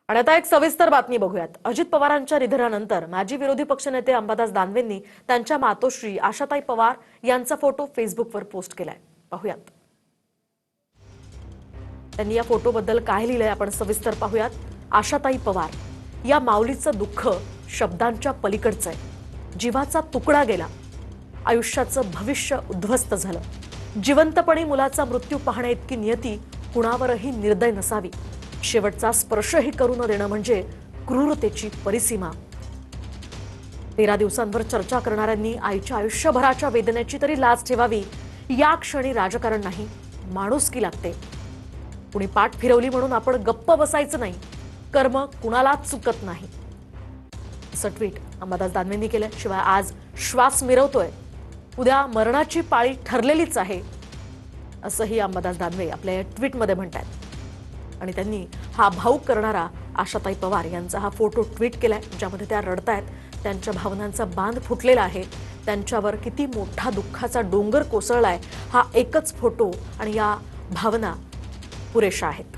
आणि आता एक सविस्तर बातमी बघूयात। अजित पवारांच्या निधनानंतर माजी विरोधी पक्षनेते अंबादास दानवेंनी त्यांच्या मातोश्री आशाताई पवार यांचा फोटो फेसबुकवर पोस्ट केलाय। पाहूयात त्यांनी या फोटोबद्दल काय लिहिलंय आपण सविस्तर पाहूयात। आशाताई पवार या माऊलीचं दुःख शब्दांच्या पलीकडचं आहे। जीवाचा तुकडा गेला, आयुष्याचं भविष्य उद्ध्वस्त झालं। जिवंतपणी मुलाचा मृत्यू पाहण्या इतकी नियती कुणावरही निर्दय नसावी। शेवटचा स्पर्शही करू न देणं म्हणजे क्रूरतेची परिसीमा। 13 दिवसांवर चर्चा करणाऱ्यांनी आईच्या आयुष्यभराच्या वेदनेची तरी लाज ठेवावी। या क्षणी राजकारण नाही, माणुसकी लागते। कुणी पाठ फिरवली म्हणून आपण गप्प बसायचं नाही। कर्म कुणालाच चुकत नाही, असं ट्विट अंबादास दानवेंनी केलं। शिवाय आज श्वास मिरवतोय, उद्या मरणाची पाळी ठरलेलीच आहे, असंही अंबादास दानवे आपल्या या ट्विटमध्ये म्हणतात। आणि त्यांनी हा भाऊक करणारा आशाताई पवार यांचा हा फोटो ट्विट केलाय, ज्यामध्ये त्या रडतायत। त्यांच्या भावनांचा बांध फुटलेला आहे। त्यांच्यावर किती मोठा दुःखाचा डोंगर कोसळलाय हा एकच फोटो आणि या भावना पुरेशा आहेत।